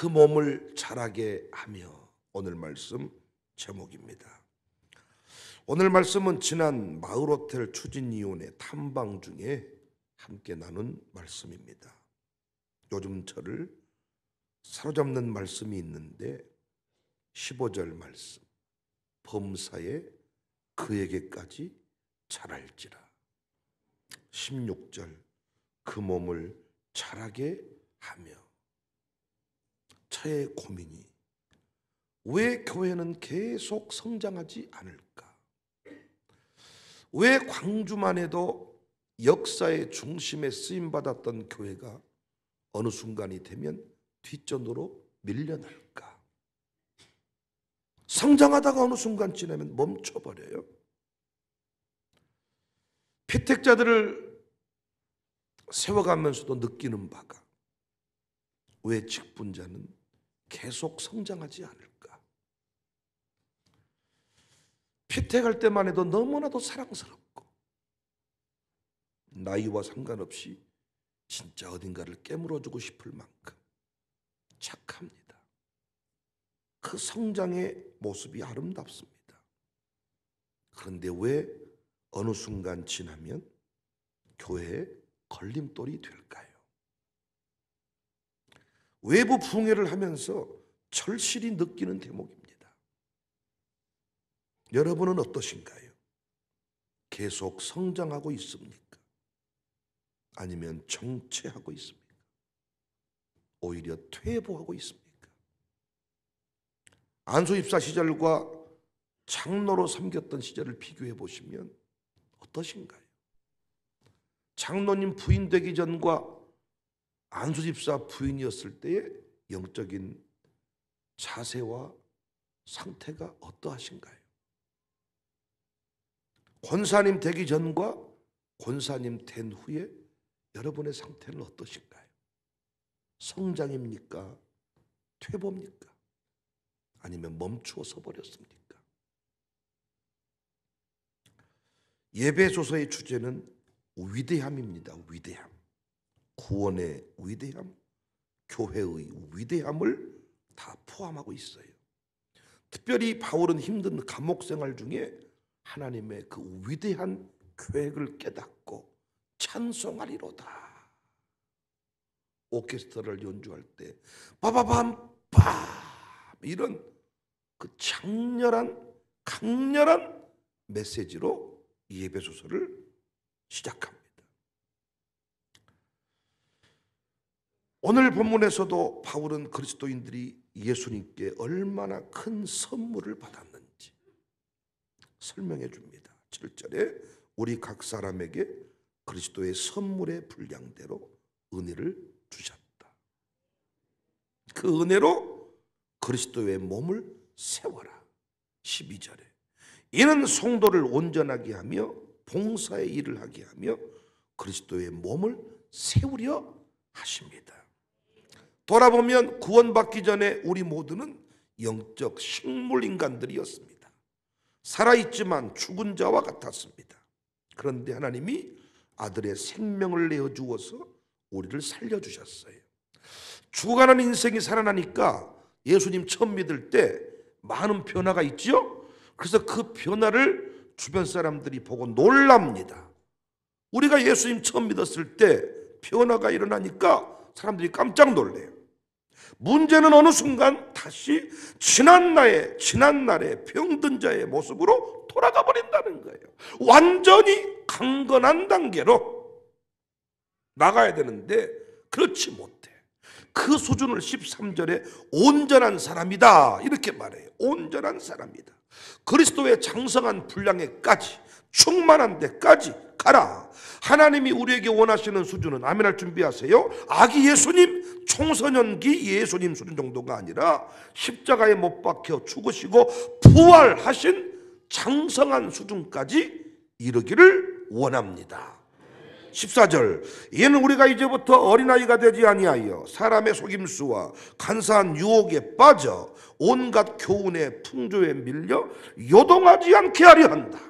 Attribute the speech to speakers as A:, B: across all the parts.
A: 그 몸을 자라게 하며, 오늘 말씀 제목입니다. 오늘 말씀은 지난 마을호텔 추진위원회 탐방 중에 함께 나눈 말씀입니다. 요즘 저를 사로잡는 말씀이 있는데 15절 말씀, 범사에 그에게까지 자랄지라. 16절, 그 몸을 자라게 하며. 저의 고민이, 왜 교회는 계속 성장하지 않을까? 왜 광주만 해도 역사의 중심에 쓰임받았던 교회가 어느 순간이 되면 뒷전으로 밀려날까? 성장하다가 어느 순간 지나면 멈춰버려요. 피택자들을 세워가면서도 느끼는 바가, 왜 직분자는 계속 성장하지 않을까? 피택할 때만 해도 너무나도 사랑스럽고 나이와 상관없이 진짜 어딘가를 깨물어주고 싶을 만큼 착합니다. 그 성장의 모습이 아름답습니다. 그런데 왜 어느 순간 지나면 교회에 걸림돌이 될까요? 외부 붕괴를 하면서 절실히 느끼는 대목입니다. 여러분은 어떠신가요? 계속 성장하고 있습니까? 아니면 정체하고 있습니까? 오히려 퇴보하고 있습니까? 안수 입사 시절과 장로로 섬겼던 시절을 비교해 보시면 어떠신가요? 장로님 부인 되기 전과 안수 집사 부인이었을 때의 영적인 자세와 상태가 어떠하신가요? 권사님 되기 전과 권사님 된 후에 여러분의 상태는 어떠신가요? 성장입니까? 퇴보입니까? 아니면 멈추어서 버렸습니까? 예배소서의 주제는 위대함입니다. 위대함. 구원의 위대함, 교회의 위대함을 다 포함하고 있어요. 특별히 바울은 힘든 감옥 생활 중에 하나님의 그 위대한 계획을 깨닫고 찬송하리로다. 오케스트라를 연주할 때 빠바밤 빠, 이런 그 강렬한 메시지로 예배소서를 시작합니다. 오늘 본문에서도 바울은 그리스도인들이 예수님께 얼마나 큰 선물을 받았는지 설명해 줍니다. 7절에 우리 각 사람에게 그리스도의 선물의 분량대로 은혜를 주셨다. 그 은혜로 그리스도의 몸을 세워라. 12절에 이는 성도를 온전하게 하며 봉사의 일을 하게 하며 그리스도의 몸을 세우려 하십니다. 돌아보면 구원받기 전에 우리 모두는 영적 식물인간들이었습니다. 살아있지만 죽은 자와 같았습니다. 그런데 하나님이 아들의 생명을 내어주어서 우리를 살려주셨어요. 죽어가는 인생이 살아나니까 예수님 처음 믿을 때 많은 변화가 있죠. 그래서 그 변화를 주변 사람들이 보고 놀랍니다. 우리가 예수님 처음 믿었을 때 변화가 일어나니까 사람들이 깜짝 놀래요. 문제는 어느 순간 다시 지난날의 병든 자의 모습으로 돌아가 버린다는 거예요. 완전히 강건한 단계로 나가야 되는데 그렇지 못해. 그 수준을 13절에 온전한 사람이다 이렇게 말해요. 온전한 사람이다. 그리스도의 장성한 분량에까지, 충만한 데까지 가라. 하나님이 우리에게 원하시는 수준은, 아멘할 준비하세요, 아기 예수님, 청소년기 예수님 수준 정도가 아니라 십자가에 못 박혀 죽으시고 부활하신 장성한 수준까지 이르기를 원합니다. 14절 이는 우리가 이제부터 어린아이가 되지 아니하여 사람의 속임수와 간사한 유혹에 빠져 온갖 교훈의 풍조에 밀려 요동하지 않게 하려 한다.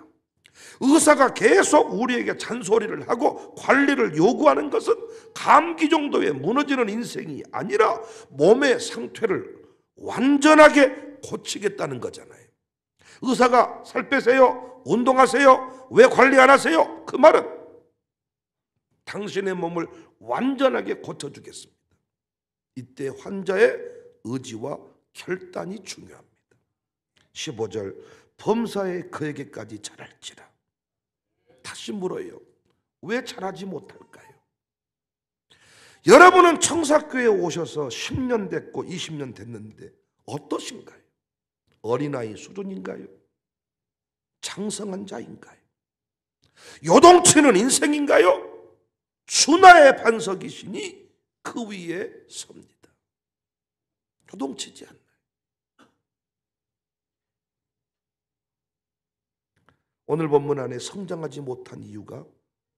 A: 의사가 계속 우리에게 잔소리를 하고 관리를 요구하는 것은 감기 정도의 무너지는 인생이 아니라 몸의 상태를 완전하게 고치겠다는 거잖아요. 의사가 살 빼세요, 운동하세요, 왜 관리 안 하세요? 그 말은 당신의 몸을 완전하게 고쳐주겠습니다. 이때 환자의 의지와 결단이 중요합니다. 15절, 범사에 그에게까지 잘할지라. 다시 물어요. 왜 잘하지 못할까요? 여러분은 청사교회에 오셔서 10년 됐고 20년 됐는데 어떠신가요? 어린아이 수준인가요? 장성한 자인가요? 요동치는 인생인가요? 주나의 반석이시니 그 위에 섭니다. 요동치지 않나요? 오늘 본문 안에 성장하지 못한 이유가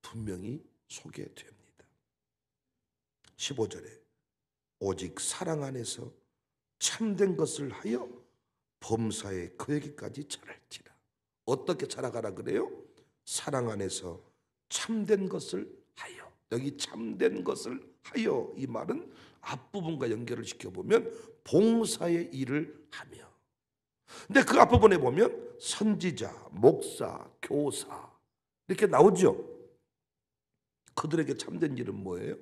A: 분명히 소개됩니다. 15절에 오직 사랑 안에서 참된 것을 하여 범사에 그에게까지 자랄지라. 어떻게 자라가라 그래요? 사랑 안에서 참된 것을 하여. 여기 참된 것을 하여, 이 말은 앞부분과 연결을 시켜보면 봉사의 일을 하며. 근데 그 앞부분에 보면 선지자, 목사, 교사 이렇게 나오죠. 그들에게 참된 일은 뭐예요?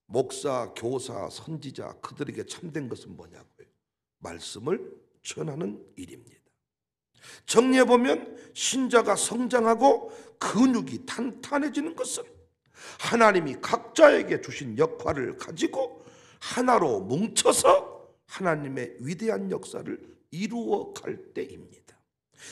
A: 목사, 교사, 선지자, 그들에게 참된 것은 뭐냐고요? 말씀을 전하는 일입니다. 정리해보면 신자가 성장하고 근육이 탄탄해지는 것은 하나님이 각자에게 주신 역할을 가지고 하나로 뭉쳐서 하나님의 위대한 역사를 이루어 갈 때입니다.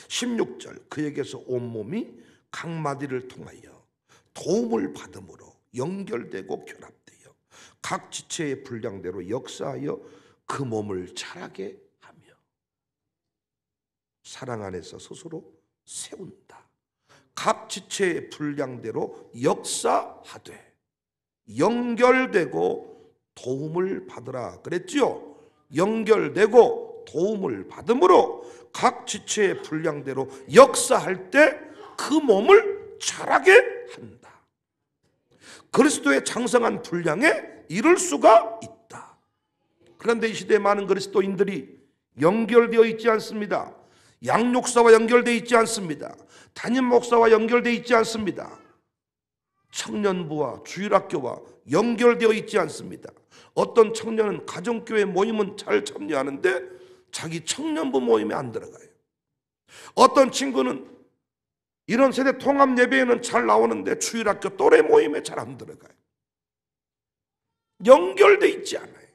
A: 16절, 그에게서 온몸이 각 마디를 통하여 도움을 받음으로 연결되고 결합되어 각 지체의 분량대로 역사하여 그 몸을 자라게 하며. 사랑 안에서 스스로 세운다. 각 지체의 분량대로 역사하되 연결되고 도움을 받으라 그랬지요. 연결되고 도움을 받음으로 각 지체의 분량대로 역사할 때 그 몸을 자라게 한다. 그리스도의 장성한 분량에 이를 수가 있다. 그런데 이 시대에 많은 그리스도인들이 연결되어 있지 않습니다. 양육사와 연결되어 있지 않습니다. 담임 목사와 연결되어 있지 않습니다. 청년부와 주일학교와 연결되어 있지 않습니다. 어떤 청년은 가정교회 모임은 잘 참여하는데 자기 청년부 모임에 안 들어가요. 어떤 친구는 이런 세대 통합 예배에는 잘 나오는데 주일학교 또래 모임에 잘 안 들어가요. 연결되어 있지 않아요.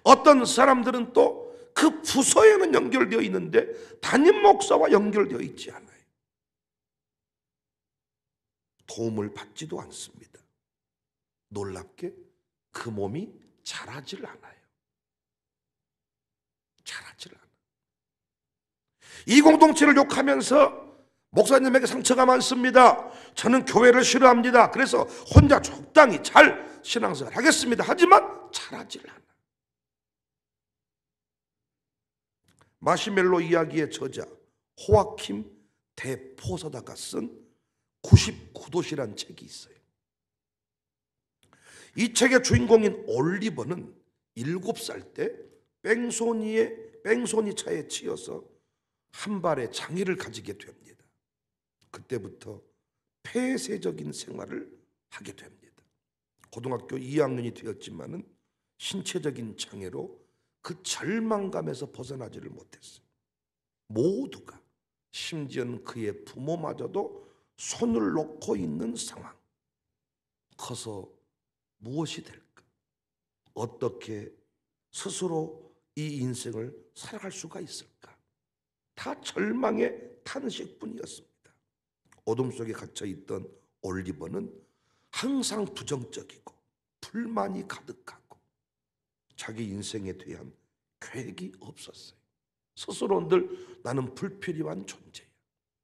A: 어떤 사람들은 또 그 부서에는 연결되어 있는데 담임 목사와 연결되어 있지 않아요. 도움을 받지도 않습니다. 놀랍게 그 몸이 자라질 않아요. 자라질 않아요. 이 공동체를 욕하면서 목사님에게 상처가 많습니다. 저는 교회를 싫어합니다. 그래서 혼자 적당히 잘 신앙생활 하겠습니다. 하지만 자라질 않아요. 마시멜로 이야기의 저자 호아킴 데포서다가 쓴 99도시란 책이 있어요. 이 책의 주인공인 올리버는 7살 때 뺑소니 차에 치여서 한 발에 장애를 가지게 됩니다. 그때부터 폐쇄적인 생활을 하게 됩니다. 고등학교 2학년이 되었지만은 신체적인 장애로 그 절망감에서 벗어나지를 못했어요. 모두가, 심지어는 그의 부모마저도 손을 놓고 있는 상황. 커서 무엇이 될까? 어떻게 스스로 이 인생을 살아갈 수가 있을까? 다 절망의 탄식뿐이었습니다. 어둠 속에 갇혀있던 올리버는 항상 부정적이고 불만이 가득하고 자기 인생에 대한 계획이 없었어요. 스스로 늘 나는 불필요한 존재야.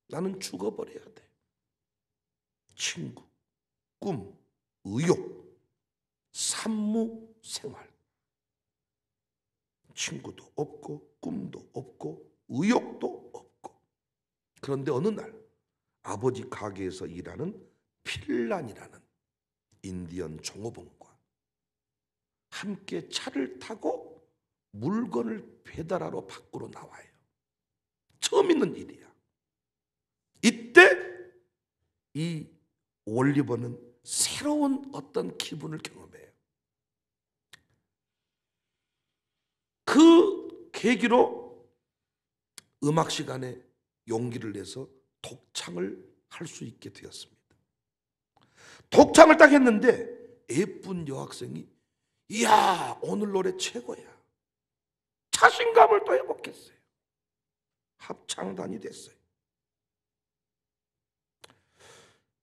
A: 나는 죽어버려야 돼. 친구, 꿈, 의욕, 산무 생활. 친구도 없고 꿈도 없고 의욕도 없고 그런데 어느 날 아버지 가게에서 일하는 필란이라는 인디언 종업원과 함께 차를 타고 물건을 배달하러 밖으로 나와요. 처음 있는 일이야. 이때 이 올리버는 새로운 어떤 기분을 경험해요. 그 계기로 음악 시간에 용기를 내서 독창을 할 수 있게 되었습니다. 독창을 딱 했는데 예쁜 여학생이 이야 오늘 노래 최고야. 자신감을 또 회복했어요. 합창단이 됐어요.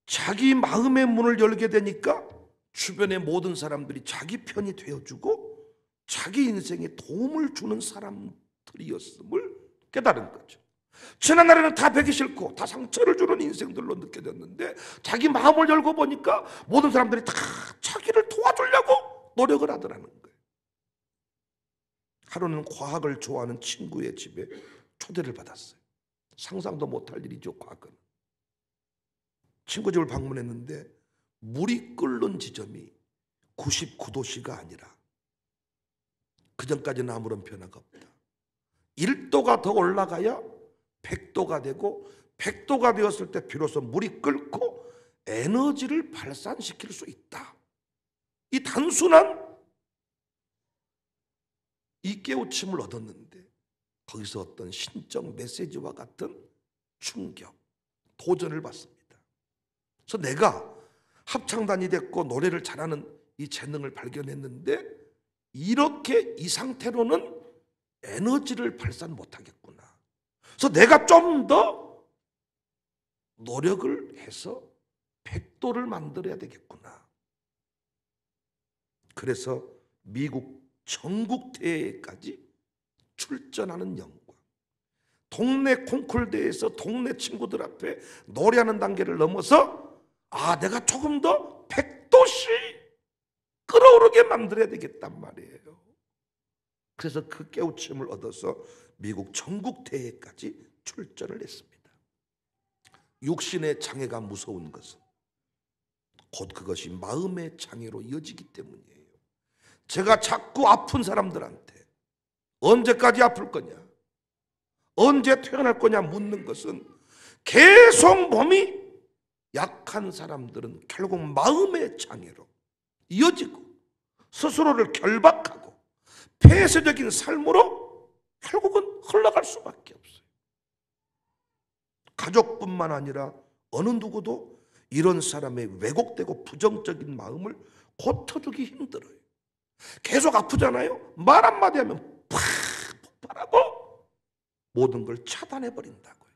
A: 자기 마음의 문을 열게 되니까 주변의 모든 사람들이 자기 편이 되어주고 자기 인생에 도움을 주는 사람들이었음을 깨달은 거죠. 지난날에는 다 배기 싫고 다 상처를 주는 인생들로 느껴졌는데 자기 마음을 열고 보니까 모든 사람들이 다 자기를 도와주려고 노력을 하더라는 거예요. 하루는 과학을 좋아하는 친구의 집에 초대를 받았어요. 상상도 못할 일이죠. 과학은. 친구 집을 방문했는데 물이 끓는 지점이 99도씨가 아니라 그전까지는 아무런 변화가 없다. 1도가 더 올라가야 100도가 되고 100도가 되었을 때 비로소 물이 끓고 에너지를 발산시킬 수 있다. 이 단순한 이 깨우침을 얻었는데 거기서 어떤 신적 메시지와 같은 충격, 도전을 받습니다. 그래서 내가 합창단이 됐고 노래를 잘하는 이 재능을 발견했는데 이렇게 이 상태로는 에너지를 발산 못하겠구나. 그래서 내가 좀 더 노력을 해서 100도를 만들어야 되겠구나. 그래서 미국 전국대회까지 출전하는 영광. 동네 콩쿨 대회에서 동네 친구들 앞에 노래하는 단계를 넘어서 내가 조금 더 100도씩 끌어오르게 만들어야 되겠단 말이에요. 그래서 그 깨우침을 얻어서 미국 전국대회까지 출전을 했습니다. 육신의 장애가 무서운 것은 곧 그것이 마음의 장애로 이어지기 때문이에요. 제가 자꾸 아픈 사람들한테 언제까지 아플 거냐, 언제 퇴원할 거냐 묻는 것은 계속 몸이 약한 사람들은 결국 마음의 장애로 이어지고 스스로를 결박하고 폐쇄적인 삶으로 결국은 흘러갈 수밖에 없어요. 가족뿐만 아니라 어느 누구도 이런 사람의 왜곡되고 부정적인 마음을 고쳐주기 힘들어요. 계속 아프잖아요. 말 한마디 하면 팍 폭발하고 모든 걸 차단해버린다고요.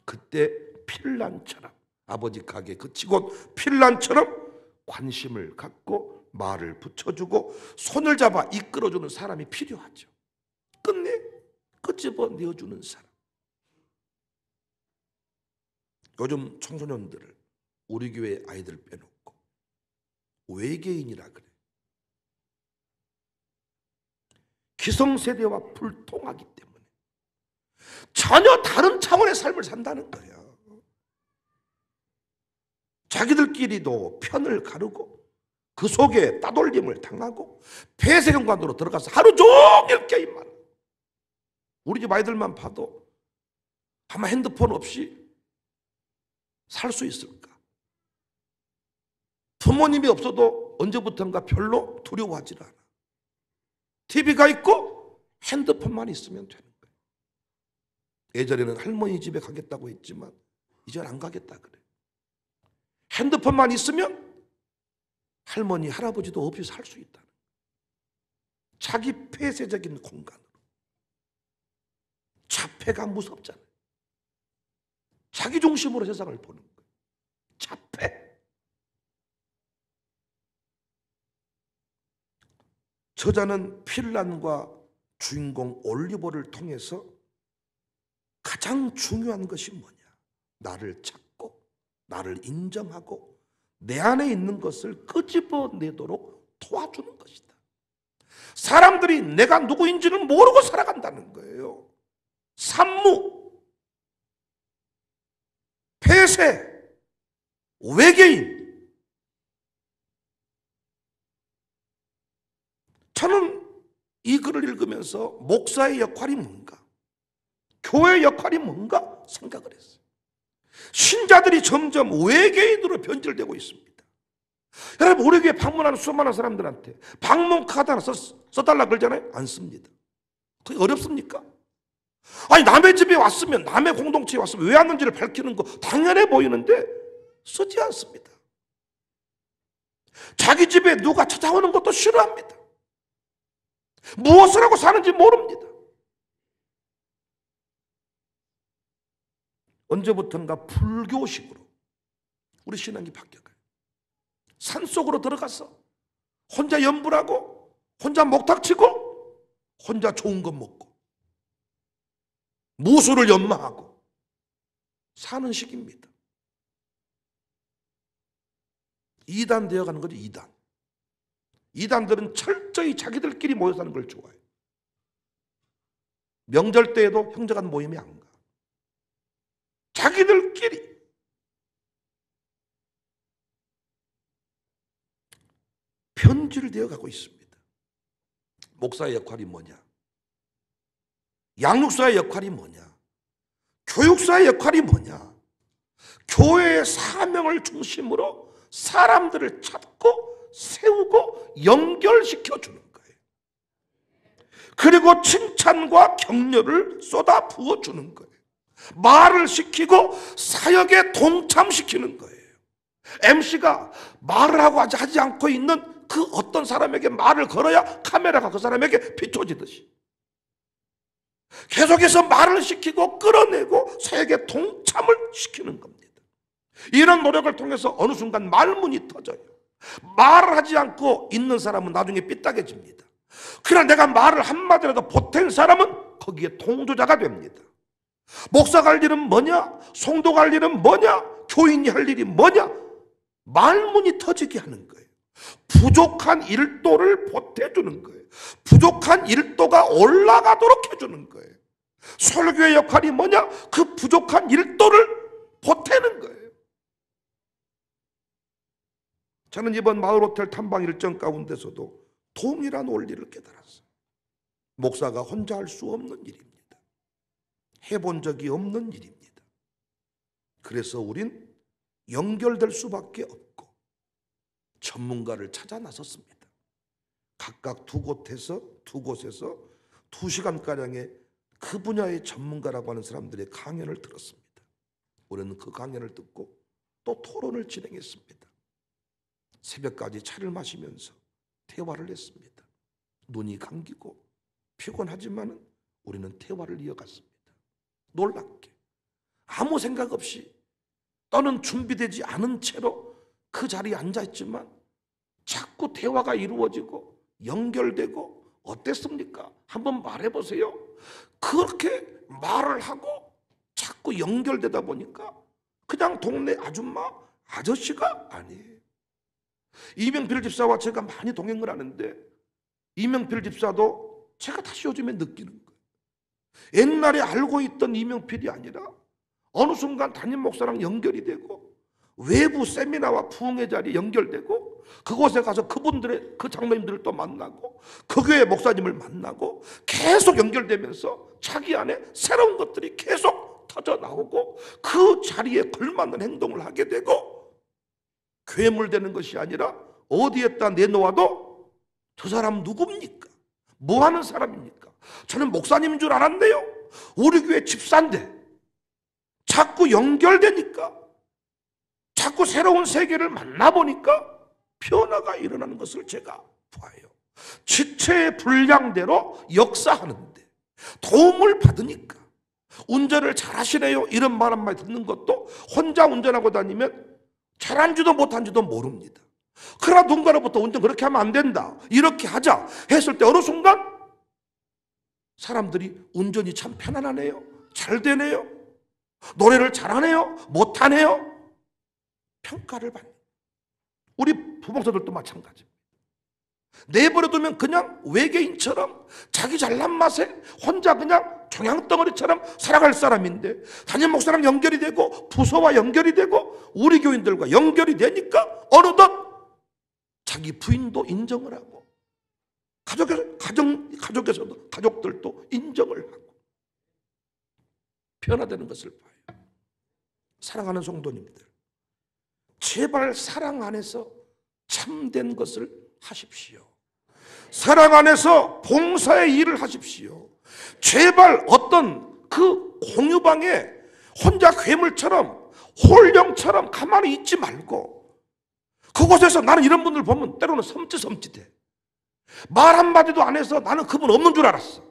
A: 그때 필란처럼 아버지 가게 그치고 필란처럼 관심을 갖고 말을 붙여주고 손을 잡아 이끌어주는 사람이 필요하죠. 끝내 끄집어 내어주는 사람. 요즘 청소년들을 우리 교회 아이들 빼놓고 외계인이라 그래. 기성세대와 불통하기 때문에 전혀 다른 차원의 삶을 산다는 거예요. 자기들끼리도 편을 가르고 그 속에 따돌림을 당하고 폐쇄경관으로 들어가서 하루 종일 게임만. 우리 집 아이들만 봐도 아마 핸드폰 없이 살 수 있을까? 부모님이 없어도 언제부턴가 별로 두려워하지 않아. TV가 있고 핸드폰만 있으면 되는 거예요. 예전에는 할머니 집에 가겠다고 했지만 이젠 안 가겠다 그래. 핸드폰만 있으면 할머니, 할아버지도 없이 살 수 있다는 거예요. 자기 폐쇄적인 공간으로. 자폐가 무섭잖아요. 자기 중심으로 세상을 보는 거예요. 자폐. 저자는 필란과 주인공 올리버를 통해서 가장 중요한 것이 뭐냐? 나를 찾고 나를 인정하고 내 안에 있는 것을 끄집어내도록 도와주는 것이다. 사람들이 내가 누구인지는 모르고 살아간다는 거예요. 산무. 폐쇄, 외계인. 저는 이 글을 읽으면서 목사의 역할이 뭔가, 교회의 역할이 뭔가 생각을 했어요. 신자들이 점점 외계인으로 변질되고 있습니다. 여러분, 우리 교회 방문하는 수많은 사람들한테 방문 카드 하나 써달라 그러잖아요. 안 씁니다. 그게 어렵습니까? 아니, 남의 집에 왔으면, 남의 공동체에 왔으면 왜 왔는지를 밝히는 거 당연해 보이는데 쓰지 않습니다. 자기 집에 누가 찾아오는 것도 싫어합니다. 무엇을 하고 사는지 모릅니다. 언제부턴가 불교식으로 우리 신앙이 바뀌어가요. 산속으로 들어가서 혼자 염불하고 혼자 목탁치고 혼자 좋은 것 먹고 무술을 연마하고 사는 식입니다. 이단 되어가는 거죠. 이단. 이단들은 철저히 자기들끼리 모여 사는 걸 좋아해요. 명절 때에도 형제간 모임에 안 가. 자기들끼리. 편질되어 가고 있습니다. 목사의 역할이 뭐냐? 양육사의 역할이 뭐냐? 교육사의 역할이 뭐냐? 교회의 사명을 중심으로 사람들을 찾고 세우고 연결시켜 주는 거예요. 그리고 칭찬과 격려를 쏟아 부어 주는 거예요. 말을 시키고 사역에 동참시키는 거예요. MC가 말을 하고 하지 않고 있는 그 어떤 사람에게 말을 걸어야 카메라가 그 사람에게 비춰지듯이 계속해서 말을 시키고 끌어내고 사역에 동참을 시키는 겁니다. 이런 노력을 통해서 어느 순간 말문이 터져요. 말을 하지 않고 있는 사람은 나중에 삐딱해집니다. 그러나 내가 말을 한마디라도 보탠 사람은 거기에 동조자가 됩니다. 목사가 할 일은 뭐냐? 성도가 할 일은 뭐냐? 교인이 할 일이 뭐냐? 말문이 터지게 하는 거예요. 부족한 일도를 보태주는 거예요. 부족한 일도가 올라가도록 해주는 거예요. 설교의 역할이 뭐냐? 그 부족한 일도를 보태는 거예요. 저는 이번 마을호텔 탐방 일정 가운데서도 동일한 원리를 깨달았어요. 목사가 혼자 할 수 없는 일입니다. 해본 적이 없는 일입니다. 그래서 우린 연결될 수밖에 없고 전문가를 찾아 나섰습니다. 각각 두 곳에서 2시간가량의 그 분야의 전문가라고 하는 사람들의 강연을 들었습니다. 우리는 그 강연을 듣고 또 토론을 진행했습니다. 새벽까지 차를 마시면서 대화를 했습니다. 눈이 감기고 피곤하지만 우리는 대화를 이어갔습니다. 놀랍게 아무 생각 없이 또는 준비되지 않은 채로 그 자리에 앉아있지만 자꾸 대화가 이루어지고 연결되고 어땠습니까? 한번 말해보세요. 그렇게 말을 하고 자꾸 연결되다 보니까 그냥 동네 아줌마, 아저씨가 아니에요. 이명필 집사와 제가 많이 동행을 하는데 이명필 집사도 제가 다시 요즘에 느끼는 거예요. 옛날에 알고 있던 이명필이 아니라 어느 순간 담임 목사랑 연결이 되고 외부 세미나와 부흥의 자리에 연결되고 그곳에 가서 그분들의 그 장로님들을 또 만나고 그 교회 목사님을 만나고 계속 연결되면서 자기 안에 새로운 것들이 계속 터져 나오고 그 자리에 걸맞는 행동을 하게 되고 괴물되는 것이 아니라 어디에다 내놓아도 저 사람 누굽니까? 뭐 하는 사람입니까? 저는 목사님인 줄 알았네요. 우리 교회 집사인데 자꾸 연결되니까 자꾸 새로운 세계를 만나보니까 변화가 일어나는 것을 제가 봐요. 지체의 분량대로 역사하는데 도움을 받으니까 운전을 잘하시네요 이런 말 한마디 듣는 것도 혼자 운전하고 다니면 잘한지도 못한지도 모릅니다. 그러나 누군가로부터 운전 그렇게 하면 안 된다 이렇게 하자 했을 때 어느 순간 사람들이 운전이 참 편안하네요, 잘 되네요, 노래를 잘하네요, 못하네요 평가를 받는. 우리 부목사들도 마찬가지입니다. 내버려두면 그냥 외계인처럼 자기 잘난 맛에 혼자 그냥 종양덩어리처럼 살아갈 사람인데 담임 목사랑 연결이 되고 부서와 연결이 되고 우리 교인들과 연결이 되니까 어느덧 자기 부인도 인정을 하고 가족에서도 가족들도 인정을 하고 변화되는 것을 봐요. 사랑하는 성도님들, 제발 사랑 안에서 참된 것을 하십시오. 사랑 안에서 봉사의 일을 하십시오. 제발 어떤 그 공유방에 혼자 괴물처럼 홀령처럼 가만히 있지 말고, 그곳에서 나는 이런 분들 보면 때로는 섬찟해. 말 한마디도 안 해서 나는 그분 없는 줄 알았어.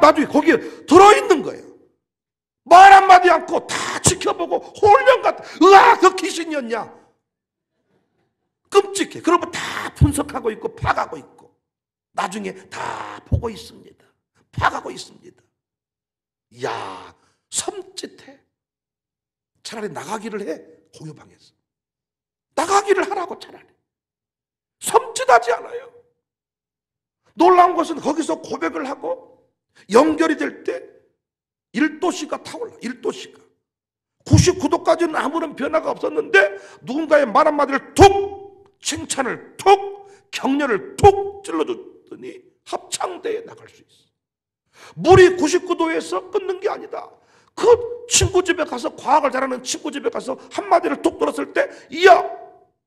A: 나중에 거기에 들어있는 거예요. 말 한마디 않고 다 지켜보고 홀령 같아. 으아, 그 귀신이었냐? 끔찍해. 그러고 다 분석하고 있고 파가고 있고 나중에 다 보고 있습니다. 파가고 있습니다. 이야, 섬찟해. 차라리 나가기를 해. 공유방에서 나가기를 하라고. 차라리 섬찟하지 않아요. 놀라운 것은 거기서 고백을 하고 연결이 될 때 1도씨가 타올라. 1도씨가 99도까지는 아무런 변화가 없었는데 누군가의 말 한마디를 툭, 칭찬을 툭, 격려를 툭 찔러줬더니 합창대에 나갈 수 있어. 물이 99도에서 끊는 게 아니다. 그 친구 집에 가서, 과학을 잘하는 친구 집에 가서 한마디를 툭 들었을 때, 이야,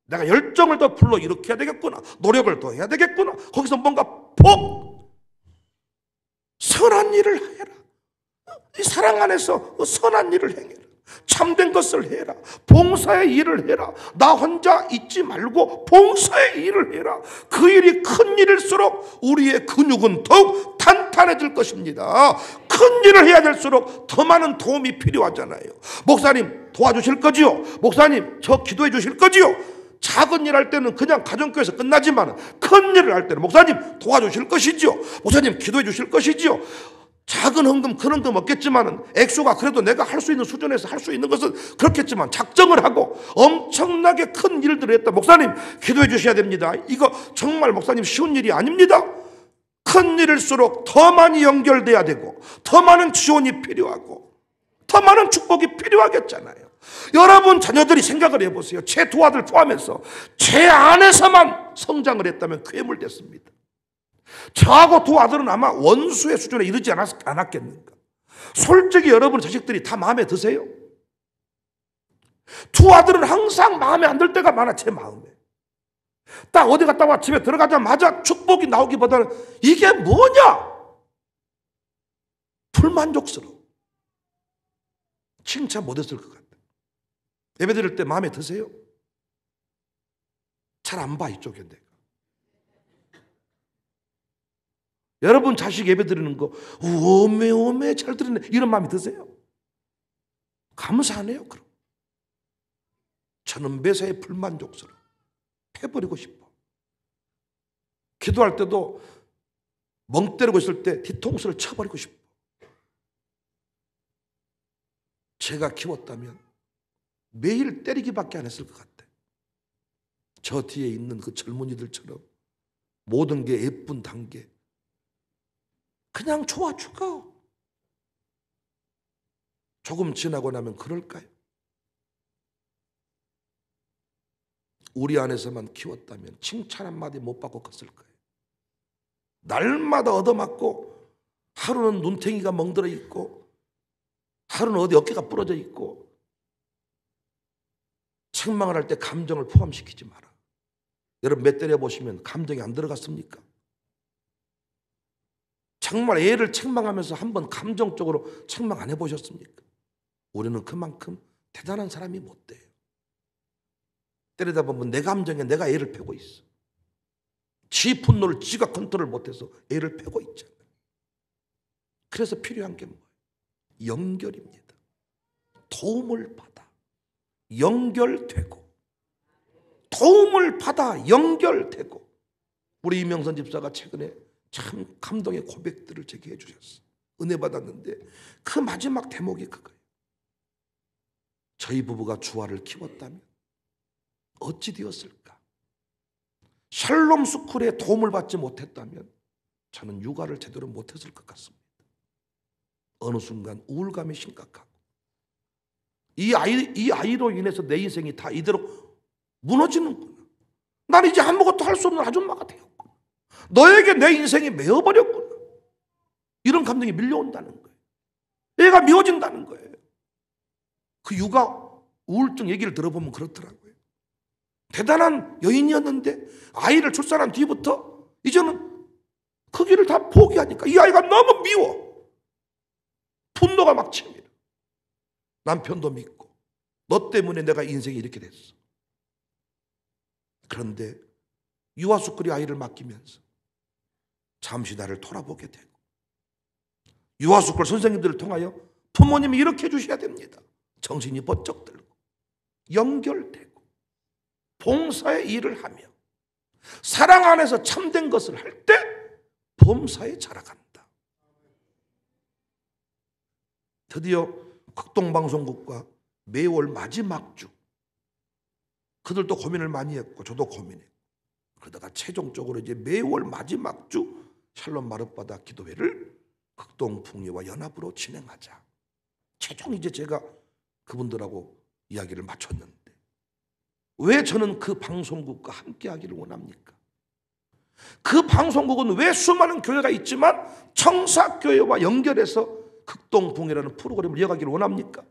A: 내가 열정을 더 불러 일으켜야 되겠구나, 노력을 더 해야 되겠구나. 거기서 뭔가 폭 선한 일을 해라. 이 사랑 안에서 선한 일을 행해라. 참된 것을 해라. 봉사의 일을 해라. 나 혼자 있지 말고 봉사의 일을 해라. 그 일이 큰 일일수록 우리의 근육은 더욱 탄탄해질 것입니다. 큰 일을 해야 될수록 더 많은 도움이 필요하잖아요. 목사님 도와주실 거지요? 목사님 저 기도해 주실 거지요? 작은 일 할 때는 그냥 가정교회에서 끝나지만 큰 일을 할 때는 목사님 도와주실 것이지요? 목사님 기도해 주실 것이지요? 작은 헌금, 큰 헌금 없겠지만 액수가 그래도 내가 할 수 있는 수준에서 할 수 있는 것은 그렇겠지만 작정을 하고 엄청나게 큰 일들을 했다. 목사님 기도해 주셔야 됩니다. 이거 정말 목사님 쉬운 일이 아닙니다. 큰 일일수록 더 많이 연결돼야 되고 더 많은 지원이 필요하고 더 많은 축복이 필요하겠잖아요. 여러분 자녀들이 생각을 해보세요. 제 두 아들 포함해서 제 안에서만 성장을 했다면 괴물됐습니다. 저하고 두 아들은 아마 원수의 수준에 이르지 않았겠는가. 솔직히 여러분 자식들이 다 마음에 드세요? 두 아들은 항상 마음에 안 들 때가 많아. 제 마음에 딱 어디 갔다 와 집에 들어가자마자 축복이 나오기보다는 이게 뭐냐? 불만족스러워. 칭찬 못했을 것 같아. 예배 드릴 때 마음에 드세요? 잘 안 봐 이쪽에 내가. 여러분 자식 예배 드리는 거 오메오메 잘 드리네 이런 마음이 드세요? 감사하네요. 그럼 저는 매사에 불만족스러워. 해버리고 싶어. 기도할 때도 멍 때리고 있을 때 뒤통수를 쳐버리고 싶어. 제가 키웠다면 매일 때리기밖에 안 했을 것 같아. 저 뒤에 있는 그 젊은이들처럼 모든 게 예쁜 단계 그냥 좋아 죽어. 조금 지나고 나면 그럴까요? 우리 안에서만 키웠다면 칭찬 한마디 못 받고 컸을 거예요. 날마다 얻어맞고 하루는 눈탱이가 멍들어 있고 하루는 어디 어깨가 부러져 있고. 책망을 할 때 감정을 포함시키지 마라. 여러분 몇 때려 보시면 감정이 안 들어갔습니까? 정말 애를 책망하면서 한번 감정적으로 책망 안 해보셨습니까? 우리는 그만큼 대단한 사람이 못 돼요. 때리다 보면 내 감정에 내가 애를 패고 있어. 지 분노를 지가 컨트롤 못해서 애를 패고 있잖아요. 그래서 필요한 게 뭐예요? 연결입니다. 도움을 받아 연결되고 도움을 받아 연결되고. 우리 이명선 집사가 최근에 참 감동의 고백들을 제게 해주셨어요. 은혜 받았는데 그 마지막 대목이 그거예요. 저희 부부가 주아를 키웠다면 어찌 되었을까? 샬롬 스쿨에 도움을 받지 못했다면 저는 육아를 제대로 못했을 것 같습니다. 어느 순간 우울감이 심각하고 이 아이로 인해서 내 인생이 다 이대로 무너지는구나. 난 이제 아무것도 할 수 없는 아줌마가 되었구나. 너에게 내 인생이 메어버렸구나. 이런 감정이 밀려온다는 거예요. 애가 미워진다는 거예요. 그 육아 우울증 얘기를 들어보면 그렇더라고요. 대단한 여인이었는데 아이를 출산한 뒤부터 이제는 그 길을 다 포기하니까 이 아이가 너무 미워. 분노가 막 칩니다. 남편도 믿고 너 때문에 내가 인생이 이렇게 됐어. 그런데 유아숙구리 아이를 맡기면서 잠시 나를 돌아보게 되고 유아숙굴 선생님들을 통하여 부모님이 이렇게 해주셔야 됩니다. 정신이 번쩍 들고 연결되고 봉사의 일을 하며 사랑 안에서 참된 것을 할 때 범사에 자라간다. 드디어 극동방송국과 매월 마지막 주 그들도 고민을 많이 했고 저도 고민했고 그러다가 최종적으로 이제 매월 마지막 주 샬롬 마룻바다 기도회를 극동풍예와 연합으로 진행하자. 최종 이제 제가 그분들하고 이야기를 마쳤는데 왜 저는 그 방송국과 함께 하기를 원합니까? 그 방송국은 왜 수많은 교회가 있지만 청사교회와 연결해서 극동풍예라는 프로그램을 이어가기를 원합니까?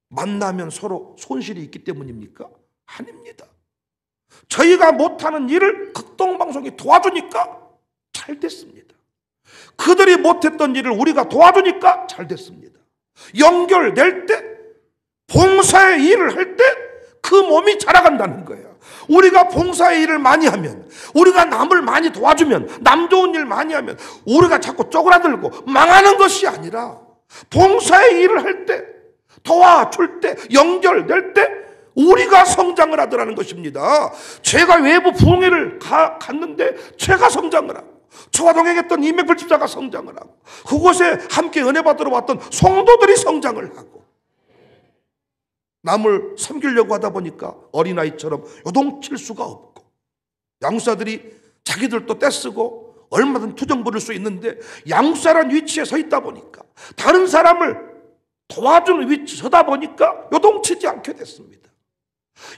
A: 만나면 서로 손실이 있기 때문입니까? 아닙니다. 저희가 못하는 일을 극동방송이 도와주니까 잘 됐습니다. 그들이 못했던 일을 우리가 도와주니까 잘 됐습니다. 연결될 때 봉사의 일을 할 때 그 몸이 자라간다는 거예요. 우리가 봉사의 일을 많이 하면 우리가 남을 많이 도와주면 남 좋은 일 많이 하면 우리가 자꾸 쪼그라들고 망하는 것이 아니라 봉사의 일을 할 때 도와줄 때 연결될 때 우리가 성장을 하더라는 것입니다. 제가 외부 부흥회를 갔는데 제가 성장을 하고 저와 동행했던 이맥필 집사가 성장을 하고 그곳에 함께 은혜 받으러 왔던 성도들이 성장을 하고 남을 섬기려고 하다 보니까 어린아이처럼 요동칠 수가 없고 양육사들이 자기들도 떼쓰고 얼마든 투정 부릴 수 있는데 양육사라는 위치에 서 있다 보니까 다른 사람을 도와주는 위치에 서다 보니까 요동치지 않게 됐습니다.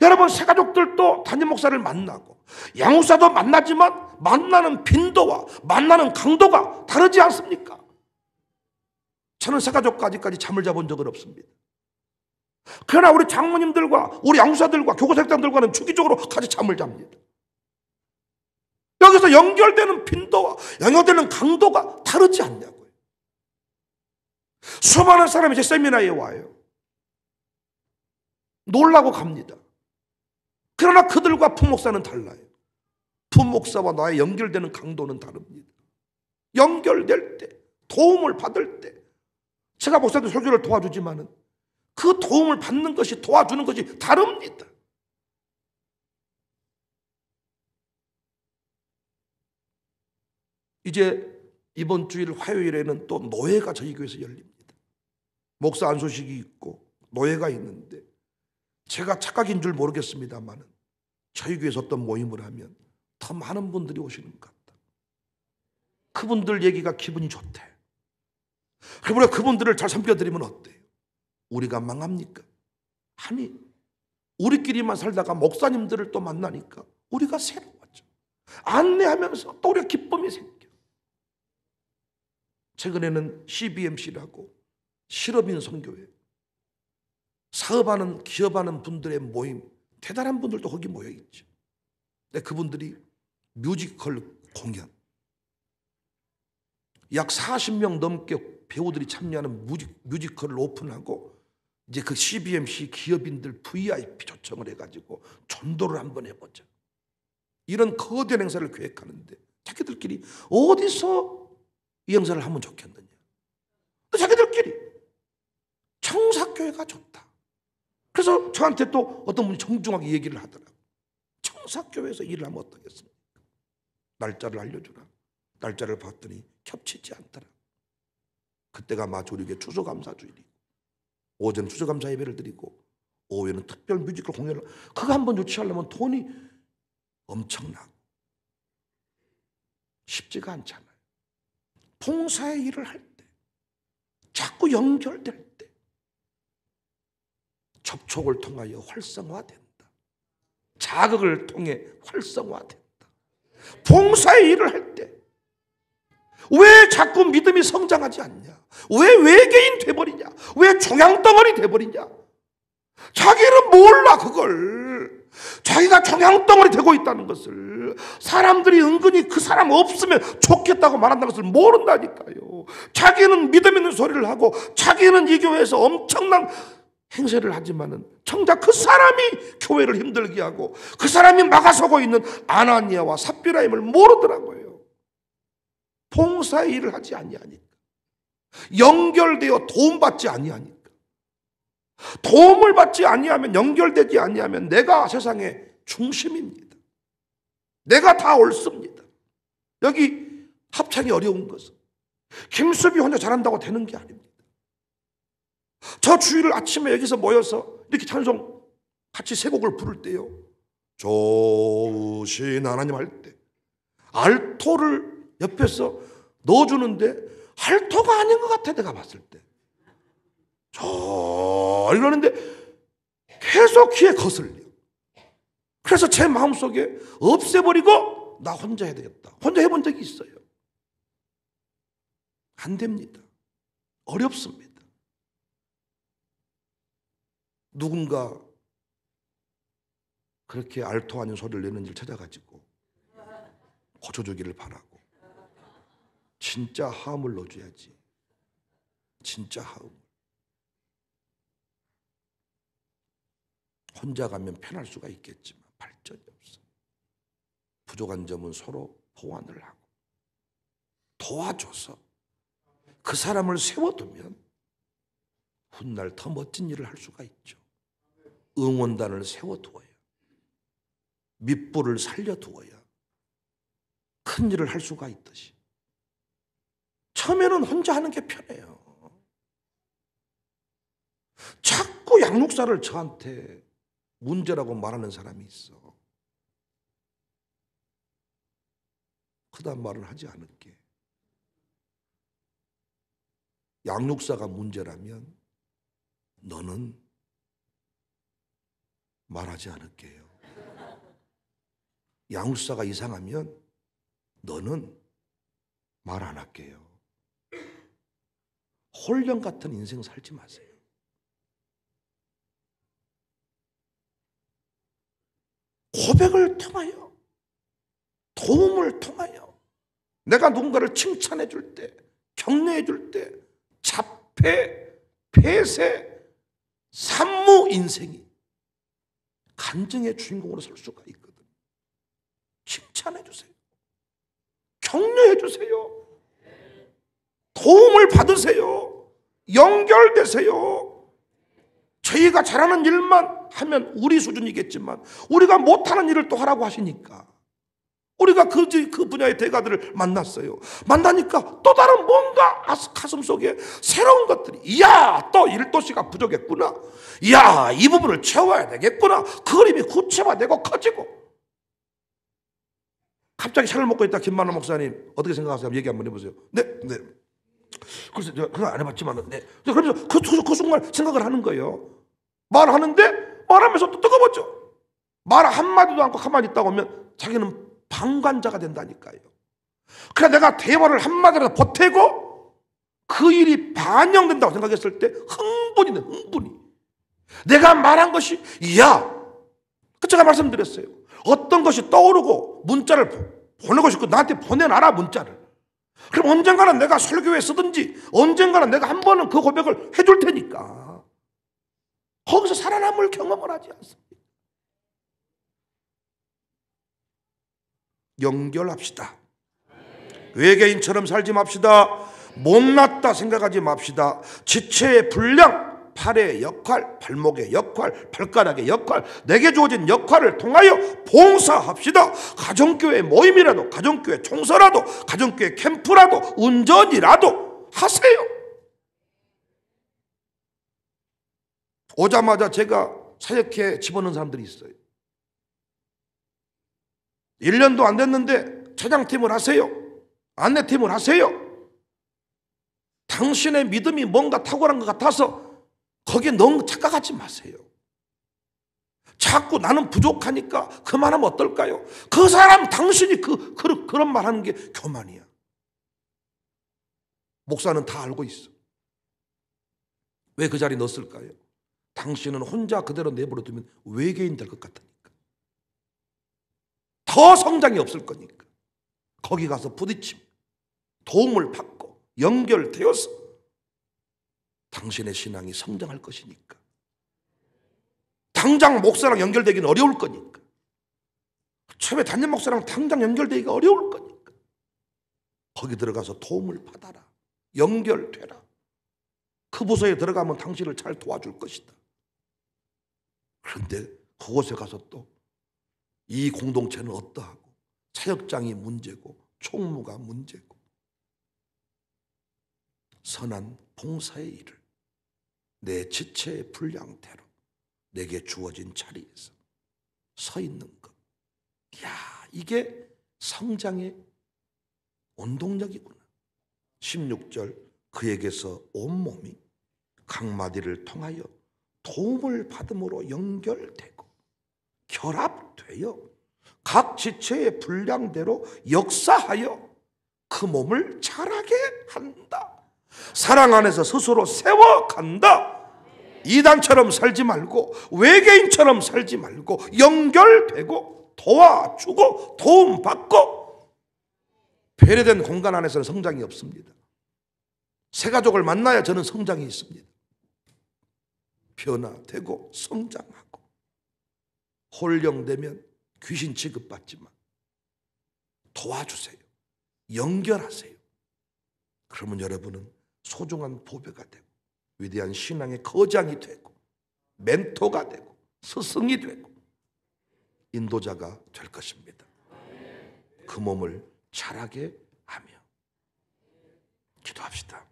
A: 여러분 새가족들도 담임 목사를 만나고 양육사도 만나지만 만나는 빈도와 만나는 강도가 다르지 않습니까? 저는 새가족까지까지 잠을 자본 적은 없습니다. 그러나 우리 장모님들과 우리 양육사들과 교구sek장들과는 주기적으로 같이 잠을 잡니다. 여기서 연결되는 빈도와 연결되는 강도가 다르지 않냐고요. 수많은 사람이 제 세미나에 와요. 놀라고 갑니다. 그러나 그들과 부목사는 달라요. 부목사와 나의 연결되는 강도는 다릅니다. 연결될 때, 도움을 받을 때 제가 목사들 설교를 도와주지만은 그 도움을 받는 것이 도와주는 것이 다릅니다. 이제 이번 주일 화요일에는 또 노예가 저희 교회에서 열립니다. 목사 안소식이 있고 노예가 있는데 제가 착각인 줄 모르겠습니다만 저희 교회에서 어떤 모임을 하면 더 많은 분들이 오시는 것 같다. 그분들 얘기가 기분이 좋대. 그러므로 그분들을 잘 섬겨드리면 어때요? 우리가 망합니까? 아니, 우리끼리만 살다가 목사님들을 또 만나니까 우리가 새로워져. 안내하면서 또 우리가 기쁨이 생겨. 최근에는 CBMC라고 실업인 선교회, 사업하는 기업하는 분들의 모임, 대단한 분들도 거기 모여있죠. 근데 그분들이 뮤지컬 공연, 약 40명 넘게 배우들이 참여하는 뮤지컬을 오픈하고 이제 그 CBMC 기업인들 VIP 초청을 해가지고 전도를 한번 해보자. 이런 거대한 행사를 계획하는데 자기들끼리 어디서 이 행사를 하면 좋겠느냐. 자기들끼리 청사교회가 좋다. 그래서 저한테 또 어떤 분이 정중하게 얘기를 하더라고요. 청사교회에서 일을 하면 어떻겠습니까? 날짜를 알려주라. 날짜를 봤더니 겹치지 않더라. 그때가 마치 우리에게 추수감사주일이고 오전에 추수감사 예배를 드리고 오후에는 특별 뮤지컬 공연을 그거 한번 유치하려면 돈이 엄청나고 쉽지가 않잖아요. 봉사의 일을 할 때 자꾸 연결될 때 접촉을 통하여 활성화된다. 자극을 통해 활성화된다. 봉사의 일을 할 때 왜 자꾸 믿음이 성장하지 않냐? 왜 외계인 돼버리냐? 왜 종양덩어리 돼버리냐? 자기는 몰라 그걸. 자기가 종양덩어리 되고 있다는 것을, 사람들이 은근히 그 사람 없으면 좋겠다고 말한다는 것을 모른다니까요. 자기는 믿음 있는 소리를 하고 자기는 이 교회에서 엄청난 행세를 하지만은 정작 그 사람이 교회를 힘들게 하고 그 사람이 막아서고 있는 아나니아와 삽비라임을 모르더라고요. 봉사의 일을 하지 아니하니까, 연결되어 도움받지 아니하니까. 도움을 받지 아니하면, 연결되지 아니하면 내가 세상의 중심입니다. 내가 다 옳습니다. 여기 합창이 어려운 것은 김수비 혼자 잘한다고 되는 게 아닙니다. 저 주일을 아침에 여기서 모여서 이렇게 찬송 같이 세 곡을 부를 때요, 좋으신 하나님 할 때 알토를 옆에서 넣어주는데 알토가 아닌 것 같아. 내가 봤을 때 이러는데 계속 귀에 거슬려. 그래서 제 마음속에 없애버리고 나 혼자 해야 되겠다. 혼자 해본 적이 있어요. 안 됩니다. 어렵습니다. 누군가 그렇게 알토 아닌 소리를 내는지를 찾아가지고 고쳐주기를 바라고, 진짜 화음을 넣어줘야지. 진짜 화음. 혼자 가면 편할 수가 있겠지만 발전이 없어. 부족한 점은 서로 보완을 하고 도와줘서 그 사람을 세워두면 훗날 더 멋진 일을 할 수가 있죠. 응원단을 세워두어야, 밑불을 살려두어야 큰 일을 할 수가 있듯이 처음에는 혼자 하는 게 편해요. 자꾸 양육사를 저한테 문제라고 말하는 사람이 있어. 그다음 말은 하지 않을게. 양육사가 문제라면 너는 말하지 않을게요. 양육사가 이상하면 너는 말 안 할게요. 홀령 같은 인생 살지 마세요. 고백을 통하여, 도움을 통하여, 내가 누군가를 칭찬해 줄 때, 격려해 줄 때 자폐, 폐쇄, 산무 인생이 간증의 주인공으로 설 수가 있거든. 칭찬해 주세요. 격려해 주세요. 도움을 받으세요. 연결되세요. 저희가 잘하는 일만 하면 우리 수준이겠지만 우리가 못하는 일을 또 하라고 하시니까 우리가 그 분야의 대가들을 만났어요. 만나니까 또 다른 뭔가 가슴 속에 새로운 것들이, 이야, 또 1도시가 부족했구나, 이야, 이 부분을 채워야 되겠구나, 그 그림이 구체화되고 커지고. 갑자기 차를 먹고 있다 김만호 목사님 어떻게 생각하세요? 얘기 한번 해보세요. 네. 그래서 제가 그건 안 해봤지만, 네. 그러면서 그 순간 생각을 하는 거예요. 말하는데 말하면서 또 뜨거워져. 말 한마디도 않고 가만히 있다고 하면 자기는 방관자가 된다니까요. 그래, 내가 대화를 한마디라도 보태고 그 일이 반영된다고 생각했을 때 흥분이. 내가 말한 것이, 이야, 제가 말씀드렸어요. 어떤 것이 떠오르고 문자를 보내고 싶고 나한테 보내놔라, 문자를. 그럼 언젠가는 내가 설교에 쓰든지 언젠가는 내가 한 번은 그 고백을 해줄 테니까 거기서 살아남을 경험을 하지 않습니다. 연결합시다. 외계인처럼 살지 맙시다. 못났다 생각하지 맙시다. 지체의 분량, 팔의 역할, 발목의 역할, 발가락의 역할, 내게 주어진 역할을 통하여 봉사합시다. 가정교회 모임이라도, 가정교회 총서라도, 가정교회 캠프라도, 운전이라도 하세요. 오자마자 제가 사역회 집어넣은 사람들이 있어요. 1년도 안 됐는데 차장팀을 하세요. 안내팀을 하세요. 당신의 믿음이 뭔가 탁월한 것 같아서 거기에 너무 착각하지 마세요. 자꾸 나는 부족하니까 그만하면 어떨까요? 그 사람 당신이 그런 말하는 게 교만이야. 목사는 다 알고 있어. 왜 그 자리에 넣었을까요? 당신은 혼자 그대로 내버려 두면 외계인 될 것 같으니까. 더 성장이 없을 거니까. 거기 가서 부딪힘, 도움을 받고 연결되어서 당신의 신앙이 성장할 것이니까. 당장 목사랑 연결되기는 어려울 거니까. 처음에 담임 목사랑 당장 연결되기가 어려울 거니까. 거기 들어가서 도움을 받아라. 연결되라. 그 부서에 들어가면 당신을 잘 도와줄 것이다. 그런데 그곳에 가서 또 이 공동체는 어떠하고 사역장이 문제고 총무가 문제고 선한 봉사의 일을 내 지체의 분량대로 내게 주어진 자리에서 서 있는 것. 이야, 이게 성장의 원동력이구나. 16절 그에게서 온몸이 각마디를 통하여 도움을 받음으로 연결되고 결합되어 각 지체의 분량대로 역사하여 그 몸을 자라게 한다. 사랑 안에서 스스로 세워간다. 이단처럼 살지 말고 외계인처럼 살지 말고 연결되고 도와주고 도움받고 배려된 공간 안에서는 성장이 없습니다. 새가족을 만나야 저는 성장이 있습니다. 변화되고 성장하고 홀령되면 귀신 취급받지만 도와주세요. 연결하세요. 그러면 여러분은 소중한 보배가 되고 위대한 신앙의 거장이 되고 멘토가 되고 스승이 되고 인도자가 될 것입니다. 그 몸을 자라게 하며 기도합시다.